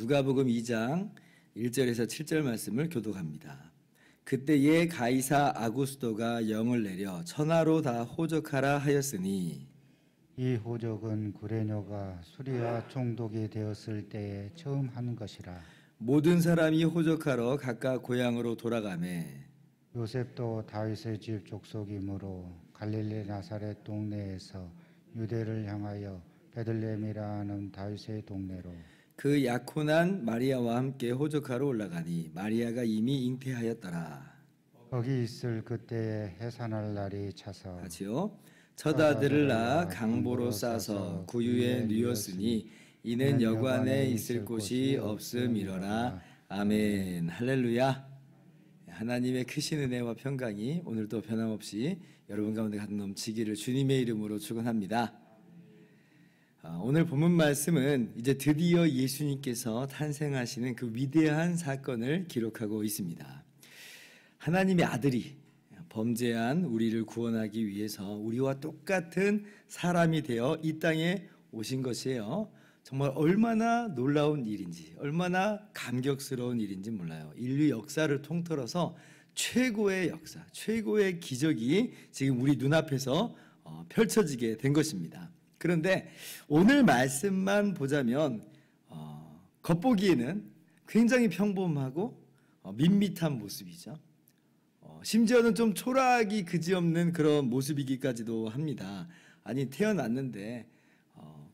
누가복음 2장 1절에서 7절 말씀을 교독합니다. 그때에 가이사 아구스도가 영을 내려 천하로 다 호적하라 하였으니 이 호적은 구레뇨가 수리와 총독이 되었을 때에 처음 한 것이라. 모든 사람이 호적하러 각각 고향으로 돌아가매 요셉도 다윗의 집 족속이므로 갈릴리 나사렛 동네에서 유대를 향하여 베들레헴이라는 다윗의 동네로 그 약혼한 마리아와 함께 호적하러 올라가니 마리아가 이미 잉태하였더라. 거기 있을 그때에 해산할 날이 차서 같이요. 첫 아들을 낳아 강보로 싸서 구유에 누였으니 이는 여관에 있을 곳이 없음이로라. 아멘. 할렐루야. 하나님의 크신 은혜와 평강이 오늘도 변함없이 여러분 가운데 가득 넘치기를 주님의 이름으로 축원합니다. 오늘 본문 말씀은 이제 드디어 예수님께서 탄생하시는 그 위대한 사건을 기록하고 있습니다. 하나님의 아들이 범죄한 우리를 구원하기 위해서 우리와 똑같은 사람이 되어 이 땅에 오신 것이에요. 정말 얼마나 놀라운 일인지, 얼마나 감격스러운 일인지 몰라요. 인류 역사를 통틀어서 최고의 역사, 최고의 기적이 지금 우리 눈앞에서 펼쳐지게 된 것입니다. 그런데 오늘 말씀만 보자면 겉보기에는 굉장히 평범하고 밋밋한 모습이죠. 심지어는 좀 초라하기 그지없는 그런 모습이기까지도 합니다. 아니 태어났는데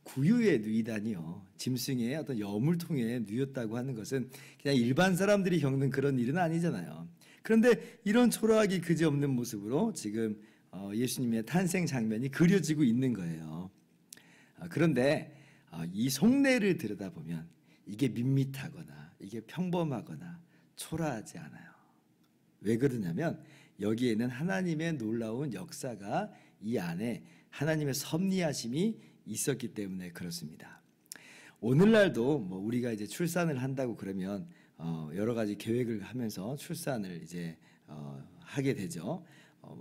구유에 누이다니요. 짐승의 어떤 여물통에 누였다고 하는 것은 그냥 일반 사람들이 겪는 그런 일은 아니잖아요. 그런데 이런 초라하기 그지없는 모습으로 지금 예수님의 탄생 장면이 그려지고 있는 거예요. 그런데 이 속내를 들여다보면 이게 밋밋하거나 이게 평범하거나 초라하지 않아요. 왜 그러냐면 여기에는 하나님의 놀라운 역사가 이 안에 하나님의 섭리하심이 있었기 때문에 그렇습니다. 오늘날도 뭐 우리가 이제 출산을 한다고 그러면 여러 가지 계획을 하면서 출산을 이제 하게 되죠.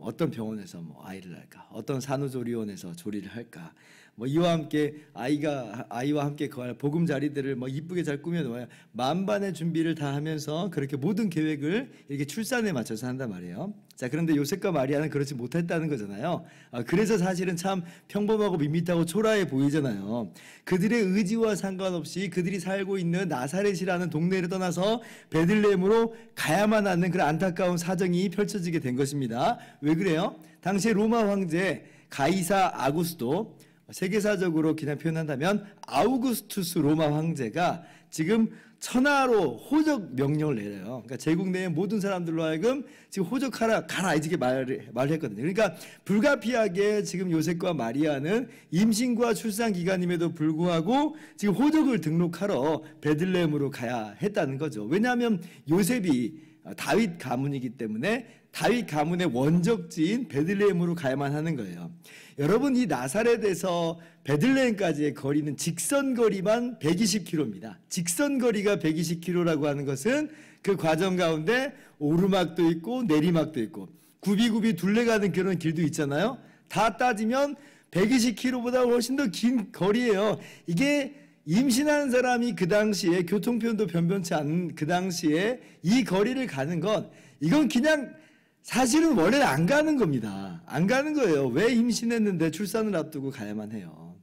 어떤 병원에서 뭐 아이를 할까, 어떤 산후조리원에서 조리를 할까, 뭐 이와 함께 아이와 함께 거할 보금자리들을 뭐 이쁘게 잘 꾸며 놓아야 만반의 준비를 다 하면서 그렇게 모든 계획을 이렇게 출산에 맞춰서 한단 말이에요. 자, 그런데 요셉과 마리아는 그렇지 못했다는 거잖아요. 그래서 사실은 참 평범하고 밋밋하고 초라해 보이잖아요. 그들의 의지와 상관없이 그들이 살고 있는 나사렛이라는 동네를 떠나서 베들레헴으로 가야만 하는 그런 안타까운 사정이 펼쳐지게 된 것입니다. 왜 그래요? 당시에 로마 황제 가이사 아구스도, 세계사적으로 그냥 표현한다면 아우구스투스 로마 황제가 지금 천하로 호적 명령을 내려요. 그러니까 제국 내의 모든 사람들로 하여금 지금 호적하라, 가라 이렇게 말을 했거든요. 그러니까 불가피하게 지금 요셉과 마리아는 임신과 출산 기간임에도 불구하고 지금 호적을 등록하러 베들레헴으로 가야 했다는 거죠. 왜냐하면 요셉이 다윗 가문이기 때문에 다윗 가문의 원적지인 베들레헴으로 가야만 하는 거예요. 여러분, 이 나사렛에서 베들레헴까지의 거리는 직선거리만 120km입니다. 직선거리가 120km라고 하는 것은 그 과정 가운데 오르막도 있고 내리막도 있고 굽이굽이 둘레가는 그런 길도 있잖아요. 다 따지면 120km보다 훨씬 더 긴 거리예요. 이게 임신한 사람이 그 당시에 교통편도 변변치 않은 그 당시에 이 거리를 가는 건 이건 그냥 사실은 원래는 안 가는 겁니다. 안 가는 거예요. 왜 임신했는데 출산을 앞두고 가야만 해요.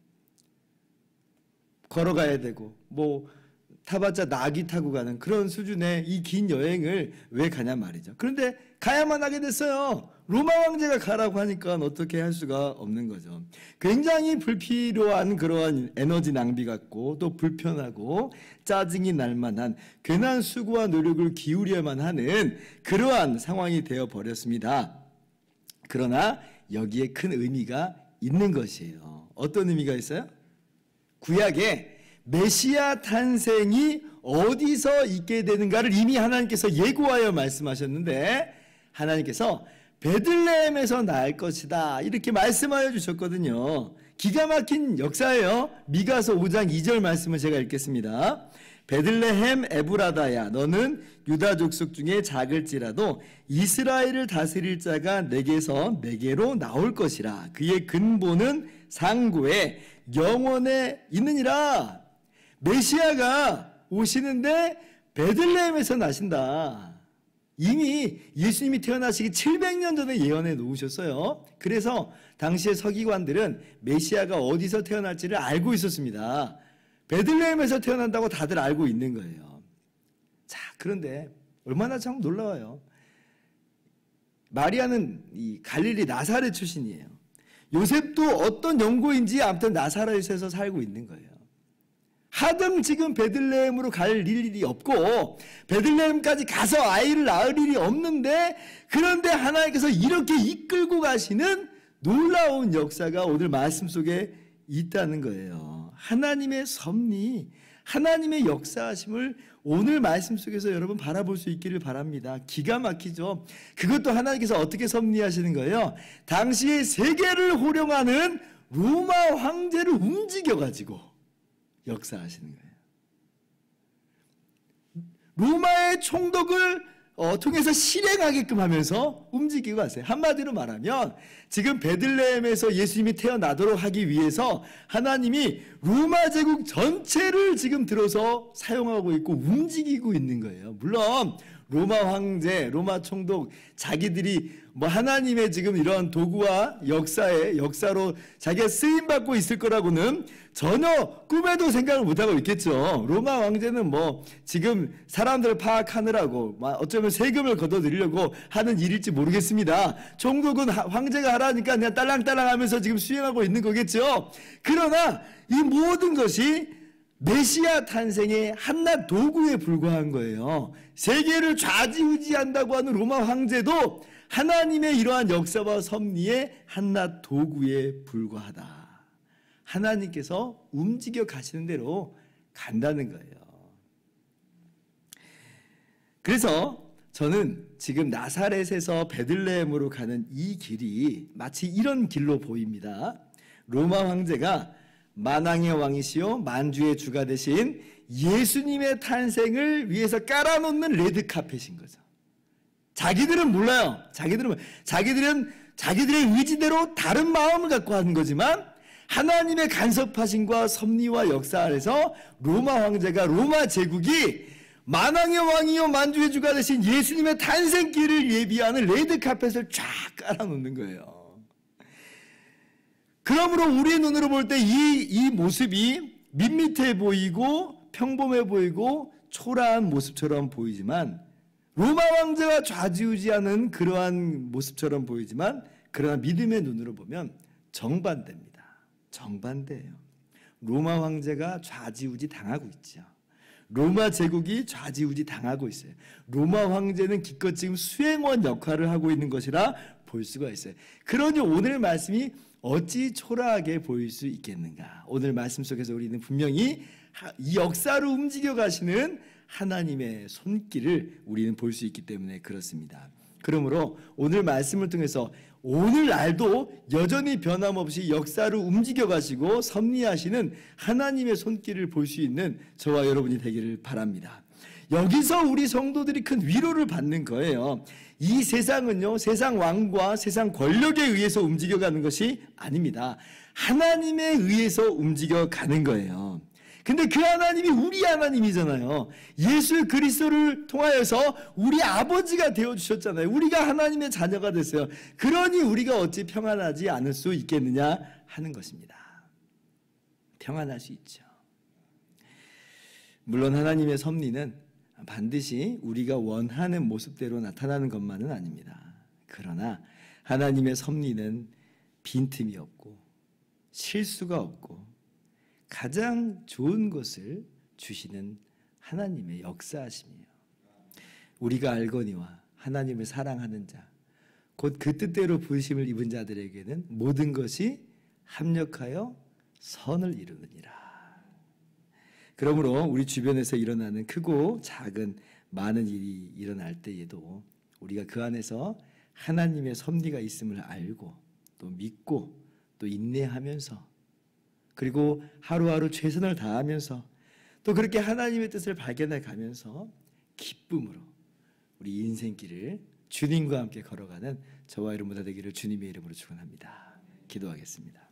걸어가야 되고 뭐 타봤자 나귀 타고 가는 그런 수준의 이 긴 여행을 왜 가냐 말이죠. 그런데 가야만 하게 됐어요. 로마 황제가 가라고 하니까 어떻게 할 수가 없는 거죠. 굉장히 불필요한 그러한 에너지 낭비 같고 또 불편하고 짜증이 날 만한 괜한 수고와 노력을 기울여야만 하는 그러한 상황이 되어 버렸습니다. 그러나 여기에 큰 의미가 있는 것이에요. 어떤 의미가 있어요? 구약에 메시아 탄생이 어디서 있게 되는가를 이미 하나님께서 예고하여 말씀하셨는데 하나님께서 베들레헴에서 날 것이다 이렇게 말씀하여 주셨거든요. 기가 막힌 역사예요. 미가서 5장 2절 말씀을 제가 읽겠습니다. 베들레헴 에브라다야, 너는 유다 족속 중에 작을지라도 이스라엘을 다스릴 자가 내게서 내게로 나올 것이라. 그의 근본은 상고에 영원에 있느니라. 메시아가 오시는데 베들레헴에서 나신다. 이미 예수님이 태어나시기 700년 전에 예언해 놓으셨어요. 그래서 당시의 서기관들은 메시아가 어디서 태어날지를 알고 있었습니다. 베들레헴에서 태어난다고 다들 알고 있는 거예요. 자, 그런데 얼마나 참 놀라워요. 마리아는 이 갈릴리 나사렛 출신이에요. 요셉도 어떤 연고인지 아무튼 나사렛에서 살고 있는 거예요. 하등 지금 베들레헴으로 갈 일이 없고 베들레헴까지 가서 아이를 낳을 일이 없는데, 그런데 하나님께서 이렇게 이끌고 가시는 놀라운 역사가 오늘 말씀 속에 있다는 거예요. 하나님의 섭리, 하나님의 역사하심을 오늘 말씀 속에서 여러분 바라볼 수 있기를 바랍니다. 기가 막히죠. 그것도 하나님께서 어떻게 섭리하시는 거예요? 당시의 세계를 호령하는 로마 황제를 움직여가지고 역사하시는 거예요. 로마의 총독을 통해서 실행하게끔 하면서 움직이고 가세요. 한마디로 말하면 지금 베들레헴에서 예수님이 태어나도록 하기 위해서 하나님이 로마 제국 전체를 지금 들어서 사용하고 있고 움직이고 있는 거예요. 물론 로마 황제, 로마 총독 자기들이 뭐 하나님의 지금 이런 도구와 역사로 자기가 쓰임받고 있을 거라고는 전혀 꿈에도 생각을 못하고 있겠죠. 로마 황제는 뭐 지금 사람들을 파악하느라고 어쩌면 세금을 걷어들이려고 하는 일일지 모르겠습니다. 총독은 황제가 하라니까 그냥 딸랑딸랑 하면서 지금 수행하고 있는 거겠죠. 그러나 이 모든 것이 메시아 탄생의 한낱 도구에 불과한 거예요. 세계를 좌지우지한다고 하는 로마 황제도 하나님의 이러한 역사와 섭리의 한낱 도구에 불과하다. 하나님께서 움직여 가시는 대로 간다는 거예요. 그래서 저는 지금 나사렛에서 베들레헴으로 가는 이 길이 마치 이런 길로 보입니다. 로마 황제가 만왕의 왕이시요 만주의 주가 되신 예수님의 탄생을 위해서 깔아놓는 레드카펫인 거죠. 자기들은 몰라요. 자기들은 자기들의 의지대로 다른 마음을 갖고 하는 거지만 하나님의 간섭하심과 섭리와 역사 아래서 로마 황제가, 로마 제국이 만왕의 왕이요 만주의 주가 되신 예수님의 탄생길을 예비하는 레드카펫을 쫙 깔아놓는 거예요. 그러므로 우리의 눈으로 볼 때 이 모습이 밋밋해 보이고 평범해 보이고 초라한 모습처럼 보이지만, 로마 황제가 좌지우지하는 그러한 모습처럼 보이지만, 그러나 믿음의 눈으로 보면 정반대입니다. 정반대예요. 로마 황제가 좌지우지 당하고 있죠. 로마 제국이 좌지우지 당하고 있어요. 로마 황제는 기껏 지금 수행원 역할을 하고 있는 것이라 볼 수가 있어요. 그러니 오늘 말씀이 어찌 초라하게 보일 수 있겠는가. 오늘 말씀 속에서 우리는 분명히 이 역사를 움직여 가시는 하나님의 손길을 우리는 볼 수 있기 때문에 그렇습니다. 그러므로 오늘 말씀을 통해서 오늘날도 여전히 변함없이 역사를 움직여 가시고 섭리하시는 하나님의 손길을 볼 수 있는 저와 여러분이 되기를 바랍니다. 여기서 우리 성도들이 큰 위로를 받는 거예요. 이 세상은요, 세상 왕과 세상 권력에 의해서 움직여가는 것이 아닙니다. 하나님에 의해서 움직여가는 거예요. 근데 그 하나님이 우리 하나님이잖아요. 예수 그리스도를 통하여서 우리 아버지가 되어주셨잖아요. 우리가 하나님의 자녀가 됐어요. 그러니 우리가 어찌 평안하지 않을 수 있겠느냐 하는 것입니다. 평안할 수 있죠. 물론 하나님의 섭리는 반드시 우리가 원하는 모습대로 나타나는 것만은 아닙니다. 그러나 하나님의 섭리는 빈틈이 없고 실수가 없고 가장 좋은 것을 주시는 하나님의 역사하심이에요. 우리가 알거니와 하나님을 사랑하는 자, 곧 그 뜻대로 부르심을 입은 자들에게는 모든 것이 합력하여 선을 이루느니라. 그러므로 우리 주변에서 일어나는 크고 작은 많은 일이 일어날 때에도 우리가 그 안에서 하나님의 섭리가 있음을 알고 또 믿고 또 인내하면서 그리고 하루하루 최선을 다하면서 또 그렇게 하나님의 뜻을 발견해 가면서 기쁨으로 우리 인생길을 주님과 함께 걸어가는 저와 여러분 다 되기를 주님의 이름으로 축원합니다. 기도하겠습니다.